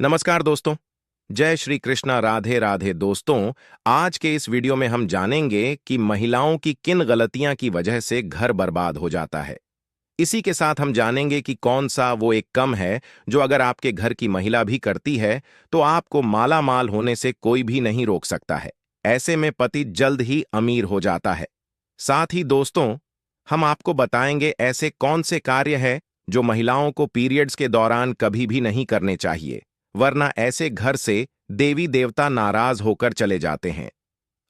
नमस्कार दोस्तों। जय श्री कृष्णा, राधे राधे। दोस्तों, आज के इस वीडियो में हम जानेंगे कि महिलाओं की किन गलतियां की वजह से घर बर्बाद हो जाता है। इसी के साथ हम जानेंगे कि कौन सा वो एक कम है जो अगर आपके घर की महिला भी करती है तो आपको माला माल होने से कोई भी नहीं रोक सकता है। ऐसे में पति जल्द ही अमीर हो जाता है। साथ ही दोस्तों, हम आपको बताएंगे ऐसे कौन से कार्य हैं जो महिलाओं को पीरियड्स के दौरान कभी भी नहीं करने चाहिए, वरना ऐसे घर से देवी देवता नाराज होकर चले जाते हैं।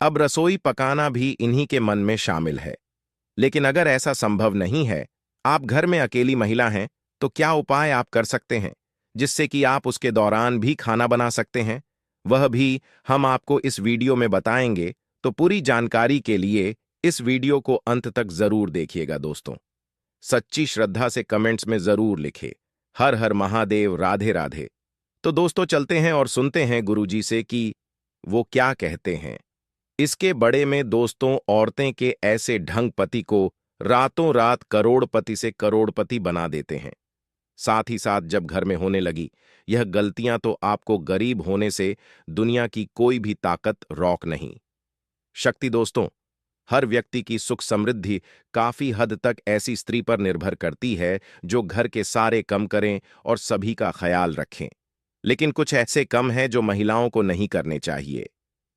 अब रसोई पकाना भी इन्हीं के मन में शामिल है। लेकिन अगर ऐसा संभव नहीं है, आप घर में अकेली महिला हैं, तो क्या उपाय आप कर सकते हैं जिससे कि आप उसके दौरान भी खाना बना सकते हैं, वह भी हम आपको इस वीडियो में बताएंगे। तो पूरी जानकारी के लिए इस वीडियो को अंत तक जरूर देखिएगा। दोस्तों, सच्ची श्रद्धा से कमेंट्स में जरूर लिखे हर हर महादेव, राधे राधे। तो दोस्तों, चलते हैं और सुनते हैं गुरुजी से कि वो क्या कहते हैं। इसके बड़े में दोस्तों, औरतें के ऐसे ढंग पति को रातों रात करोड़पति से करोड़पति बना देते हैं। साथ ही साथ जब घर में होने लगी यह गलतियां तो आपको गरीब होने से दुनिया की कोई भी ताकत रोक नहीं सकती। दोस्तों, हर व्यक्ति की सुख समृद्धि काफी हद तक ऐसी स्त्री पर निर्भर करती है जो घर के सारे काम करें और सभी का ख्याल रखें। लेकिन कुछ ऐसे काम हैं जो महिलाओं को नहीं करने चाहिए,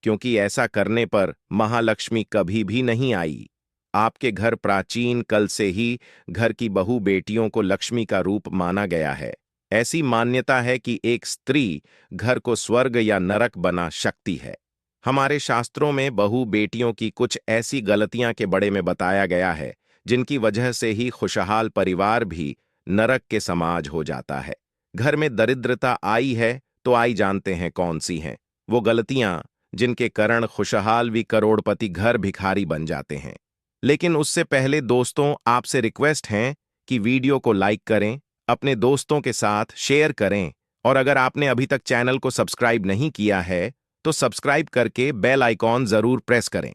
क्योंकि ऐसा करने पर महालक्ष्मी कभी भी नहीं आई। आपके घर प्राचीन कल से ही घर की बहू बेटियों को लक्ष्मी का रूप माना गया है। ऐसी मान्यता है कि एक स्त्री घर को स्वर्ग या नरक बना सकती है। हमारे शास्त्रों में बहू बेटियों की कुछ ऐसी गलतियां के बड़े में बताया गया है जिनकी वजह से ही खुशहाल परिवार भी नरक के समाज हो जाता है। घर में दरिद्रता आई है तो आई, जानते हैं कौन सी हैं वो गलतियां जिनके कारण खुशहाल भी करोड़पति घर भिखारी बन जाते हैं। लेकिन उससे पहले दोस्तों, आपसे रिक्वेस्ट है कि वीडियो को लाइक करें, अपने दोस्तों के साथ शेयर करें, और अगर आपने अभी तक चैनल को सब्सक्राइब नहीं किया है तो सब्सक्राइब करके बेल आइकॉन जरूर प्रेस करें।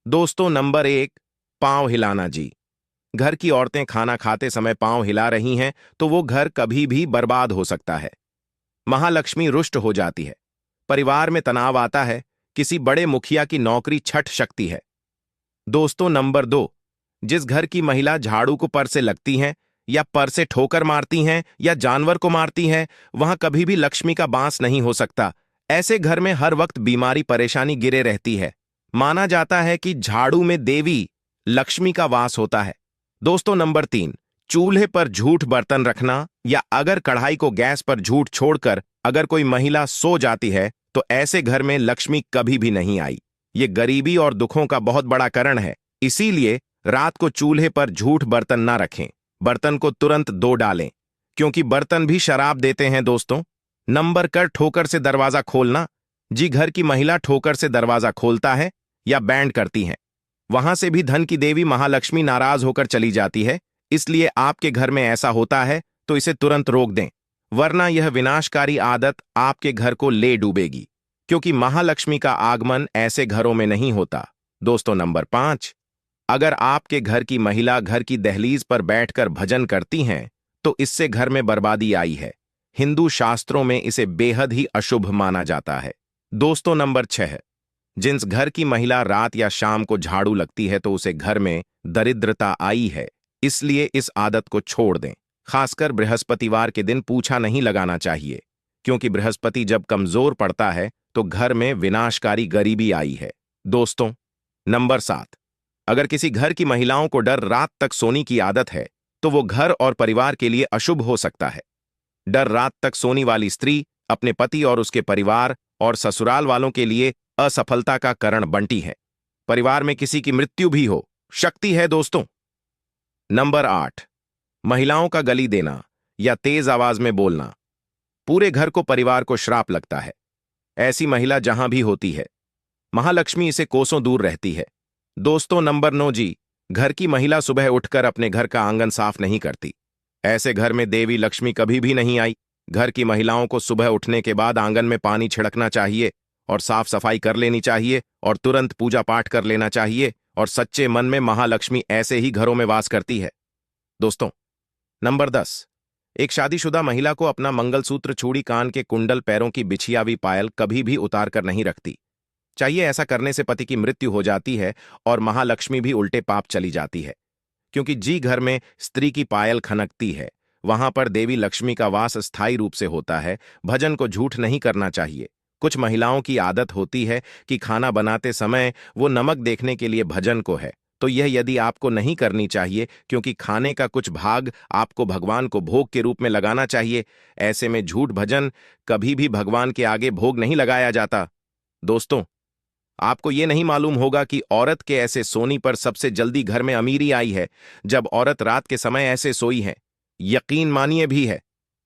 दोस्तों, नंबर 1, पांव हिलाना जी। घर की औरतें खाना खाते समय पांव हिला रही हैं तो वो घर कभी भी बर्बाद हो सकता है। महालक्ष्मी रुष्ट हो जाती है, परिवार में तनाव आता है, किसी बड़े मुखिया की नौकरी छट सकती है। दोस्तों, नंबर 2, जिस घर की महिला झाड़ू को पर से लगती हैं या पर से ठोकर मारती हैं या जानवर को मारती हैं, वहां कभी भी लक्ष्मी का बांस नहीं हो सकता। ऐसे घर में हर वक्त बीमारी परेशानी गिरे रहती है। माना जाता है कि झाड़ू में देवी लक्ष्मी का वास होता है। दोस्तों, नंबर 3, चूल्हे पर झूठ बर्तन रखना या अगर कढ़ाई को गैस पर झूठ छोड़कर अगर कोई महिला सो जाती है तो ऐसे घर में लक्ष्मी कभी भी नहीं आई। ये गरीबी और दुखों का बहुत बड़ा कारण है। इसीलिए रात को चूल्हे पर झूठ बर्तन ना रखें, बर्तन को तुरंत धो डालें, क्योंकि बर्तन भी शराब देते हैं। दोस्तों, नंबर कर ठोकर से दरवाजा खोलना जी। घर की महिला ठोकर से दरवाजा खोलता है या बैंड करती है, वहां से भी धन की देवी महालक्ष्मी नाराज होकर चली जाती है। इसलिए आपके घर में ऐसा होता है तो इसे तुरंत रोक दें, वरना यह विनाशकारी आदत आपके घर को ले डूबेगी, क्योंकि महालक्ष्मी का आगमन ऐसे घरों में नहीं होता। दोस्तों, नंबर 5, अगर आपके घर की महिला घर की दहलीज पर बैठकर भजन करती हैं तो इससे घर में बर्बादी आई है। हिंदू शास्त्रों में इसे बेहद ही अशुभ माना जाता है। दोस्तों, नंबर 6, जिस घर की महिला रात या शाम को झाड़ू लगती है तो उसे घर में दरिद्रता आई है। इसलिए इस आदत को छोड़ दें। खासकर बृहस्पतिवार के दिन पूछा नहीं लगाना चाहिए, क्योंकि बृहस्पति जब कमजोर पड़ता है तो घर में विनाशकारी गरीबी आई है। दोस्तों, नंबर 7, अगर किसी घर की महिलाओं को डर रात तक सोने की आदत है तो वो घर और परिवार के लिए अशुभ हो सकता है। डर रात तक सोने वाली स्त्री अपने पति और उसके परिवार और ससुराल वालों के लिए असफलता का कारण बनती है। परिवार में किसी की मृत्यु भी हो सकती है। दोस्तों, नंबर 8, महिलाओं का गली देना या तेज आवाज में बोलना पूरे घर को परिवार को श्राप लगता है। ऐसी महिला जहां भी होती है, महालक्ष्मी इसे कोसों दूर रहती है। दोस्तों, नंबर 9 जी, घर की महिला सुबह उठकर अपने घर का आंगन साफ नहीं करती। ऐसे घर में देवी लक्ष्मी कभी भी नहीं आई। घर की महिलाओं को सुबह उठने के बाद आंगन में पानी छिड़कना चाहिए और साफ सफाई कर लेनी चाहिए और तुरंत पूजा पाठ कर लेना चाहिए, और सच्चे मन में महालक्ष्मी ऐसे ही घरों में वास करती है। दोस्तों, नंबर 10, एक शादीशुदा महिला को अपना मंगलसूत्र, चूड़ी, कान के कुंडल, पैरों की बिछिया हुई पायल कभी भी उतार कर नहीं रखती। चाहिए ऐसा करने से पति की मृत्यु हो जाती है और महालक्ष्मी भी उल्टे पाप चली जाती है। क्योंकि जी घर में स्त्री की पायल खनकती है, वहां पर देवी लक्ष्मी का वास स्थायी रूप से होता है। भजन को झूठ नहीं करना चाहिए। कुछ महिलाओं की आदत होती है कि खाना बनाते समय वो नमक देखने के लिए भजन को है, तो यह यदि आपको नहीं करनी चाहिए, क्योंकि खाने का कुछ भाग आपको भगवान को भोग के रूप में लगाना चाहिए। ऐसे में झूठ भजन कभी भी भगवान के आगे भोग नहीं लगाया जाता। दोस्तों, आपको ये नहीं मालूम होगा कि औरत के ऐसे सोने पर सबसे जल्दी घर में अमीरी आई है जब औरत रात के समय ऐसे सोई है। यकीन मानिए भी है,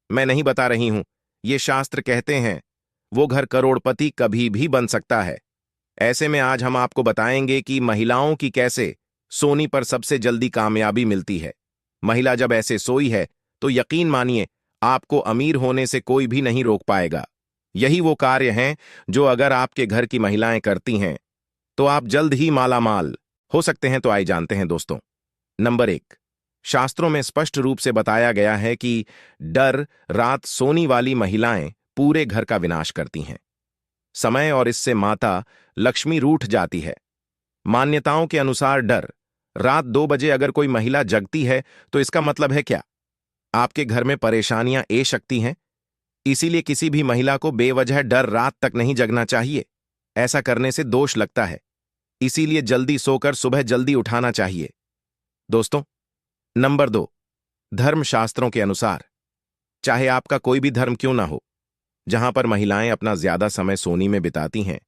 मैं नहीं बता रही हूं, ये शास्त्र कहते हैं। वो घर करोड़पति कभी भी बन सकता है। ऐसे में आज हम आपको बताएंगे कि महिलाओं की कैसे सोनी पर सबसे जल्दी कामयाबी मिलती है। महिला जब ऐसे सोई है तो यकीन मानिए, आपको अमीर होने से कोई भी नहीं रोक पाएगा। यही वो कार्य हैं जो अगर आपके घर की महिलाएं करती हैं तो आप जल्द ही मालामाल हो सकते हैं। तो आइए जानते हैं दोस्तों। नंबर 1, शास्त्रों में स्पष्ट रूप से बताया गया है कि डर रात सोने वाली महिलाएं पूरे घर का विनाश करती हैं। समय और इससे माता लक्ष्मी रूठ जाती है। मान्यताओं के अनुसार डर रात 2 बजे अगर कोई महिला जगती है तो इसका मतलब है क्या? आपके घर में परेशानियां ए शक्ति हैं। इसीलिए किसी भी महिला को बेवजह डर रात तक नहीं जगना चाहिए। ऐसा करने से दोष लगता है। इसीलिए जल्दी सोकर सुबह जल्दी उठाना चाहिए। दोस्तों, नंबर 2, धर्मशास्त्रों के अनुसार चाहे आपका कोई भी धर्म क्यों ना हो, जहां पर महिलाएं अपना ज्यादा समय सोने में बिताती हैं,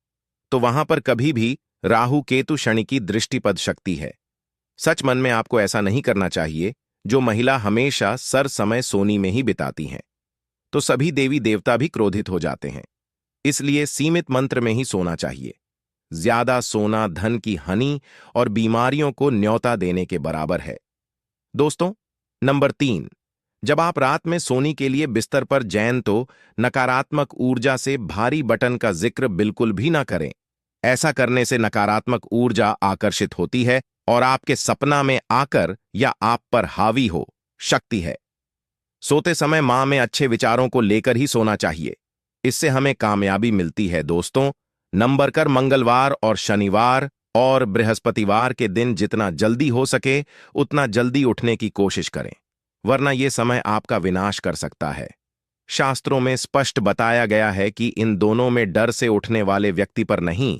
तो वहां पर कभी भी राहु केतु शनि की दृष्टि पड़ सकती है। सच मन में आपको ऐसा नहीं करना चाहिए। जो महिला हमेशा सर समय सोने में ही बिताती हैं, तो सभी देवी देवता भी क्रोधित हो जाते हैं। इसलिए सीमित मंत्र में ही सोना चाहिए। ज्यादा सोना धन की हानि और बीमारियों को न्योता देने के बराबर है। दोस्तों, नंबर 3, जब आप रात में सोने के लिए बिस्तर पर जैन तो नकारात्मक ऊर्जा से भारी बटन का जिक्र बिल्कुल भी ना करें। ऐसा करने से नकारात्मक ऊर्जा आकर्षित होती है और आपके सपना में आकर या आप पर हावी हो शक्ति है। सोते समय मां में अच्छे विचारों को लेकर ही सोना चाहिए। इससे हमें कामयाबी मिलती है। दोस्तों, नंबर कर मंगलवार और शनिवार और बृहस्पतिवार के दिन जितना जल्दी हो सके उतना जल्दी उठने की कोशिश करें, वरना यह समय आपका विनाश कर सकता है। शास्त्रों में स्पष्ट बताया गया है कि इन दोनों में डर से उठने वाले व्यक्ति पर नहीं,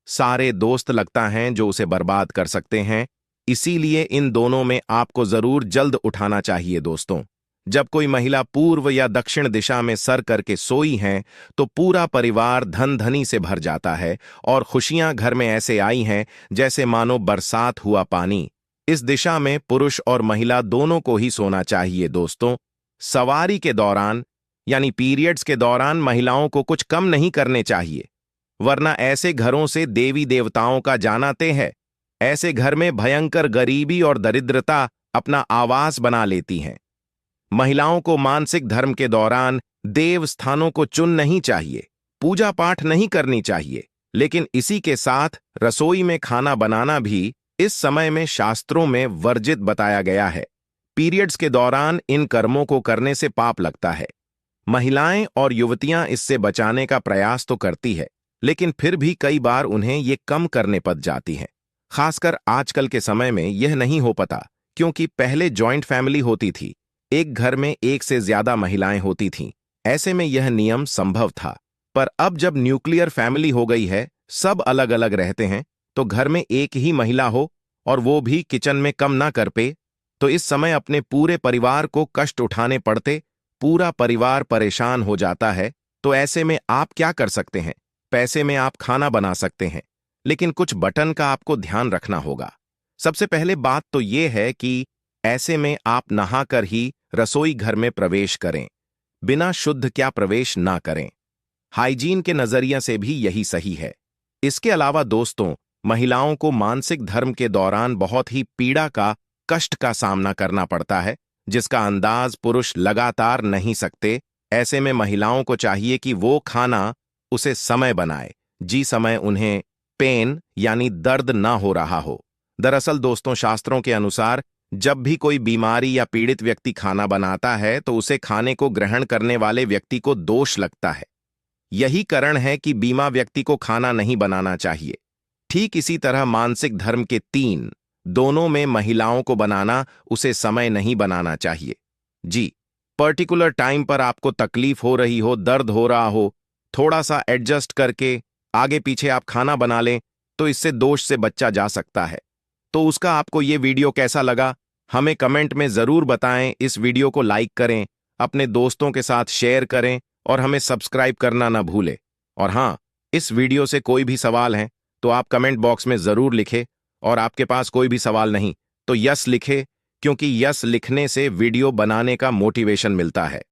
सारे दोस्त लगता हैं जो उसे बर्बाद कर सकते हैं। इसीलिए इन दोनों में आपको जरूर जल्द उठाना चाहिए। दोस्तों, जब कोई महिला पूर्व या दक्षिण दिशा में सर करके सोई हैं तो पूरा परिवार धन धनी से भर जाता है और खुशियां घर में ऐसे आई हैं जैसे मानो बरसात हुआ पानी। इस दिशा में पुरुष और महिला दोनों को ही सोना चाहिए। दोस्तों, सवारी के दौरान यानी पीरियड्स के दौरान महिलाओं को कुछ कम नहीं करने चाहिए, वरना ऐसे घरों से देवी देवताओं का जाना तय है। ऐसे घर में भयंकर गरीबी और दरिद्रता अपना आवास बना लेती हैं। महिलाओं को मानसिक धर्म के दौरान देव स्थानों को चुन नहीं चाहिए, पूजा पाठ नहीं करनी चाहिए, लेकिन इसी के साथ रसोई में खाना बनाना भी इस समय में शास्त्रों में वर्जित बताया गया है। पीरियड्स के दौरान इन कर्मों को करने से पाप लगता है। महिलाएं और युवतियां इससे बचाने का प्रयास तो करती है, लेकिन फिर भी कई बार उन्हें ये कम करने पड़ जाती हैं। खासकर आजकल के समय में यह नहीं हो पाता, क्योंकि पहले जॉइंट फैमिली होती थी, एक घर में एक से ज्यादा महिलाएं होती थीं। ऐसे में यह नियम संभव था। पर अब जब न्यूक्लियर फैमिली हो गई है, सब अलग अलग रहते हैं, तो घर में एक ही महिला हो और वो भी किचन में कम ना कर पे, तो इस समय अपने पूरे परिवार को कष्ट उठाने पड़ते, पूरा परिवार परेशान हो जाता है। तो ऐसे में आप क्या कर सकते हैं? पैसे में आप खाना बना सकते हैं, लेकिन कुछ बटन का आपको ध्यान रखना होगा। सबसे पहले बात तो यह है कि ऐसे में आप नहाकर ही रसोई घर में प्रवेश करें, बिना शुद्ध क्या प्रवेश ना करें। हाइजीन के नजरिए से भी यही सही है। इसके अलावा दोस्तों, महिलाओं को मानसिक धर्म के दौरान बहुत ही पीड़ा का कष्ट का सामना करना पड़ता है, जिसका अंदाज पुरुष लगातार नहीं सकते। ऐसे में महिलाओं को चाहिए कि वो खाना उसे समय बनाए, जी समय उन्हें पेन यानी दर्द ना हो रहा हो। दरअसल दोस्तों, शास्त्रों के अनुसार जब भी कोई बीमारी या पीड़ित व्यक्ति खाना बनाता है तो उसे खाने को ग्रहण करने वाले व्यक्ति को दोष लगता है। यही कारण है कि बीमा व्यक्ति को खाना नहीं बनाना चाहिए। ठीक इसी तरह मानसिक धर्म के 3 दोनों में महिलाओं को बनाना उसे समय नहीं बनाना चाहिए। जी, पर्टिकुलर टाइम पर आपको तकलीफ हो रही हो, दर्द हो रहा हो, थोड़ा सा एडजस्ट करके आगे पीछे आप खाना बना लें तो इससे दोष से बचा जा सकता है। तो उसका आपको ये वीडियो कैसा लगा हमें कमेंट में जरूर बताएं। इस वीडियो को लाइक करें, अपने दोस्तों के साथ शेयर करें और हमें सब्सक्राइब करना ना भूलें। और हाँ, इस वीडियो से कोई भी सवाल है तो आप कमेंट बॉक्स में जरूर लिखें, और आपके पास कोई भी सवाल नहीं तो यस लिखें, क्योंकि यस लिखने से वीडियो बनाने का मोटिवेशन मिलता है।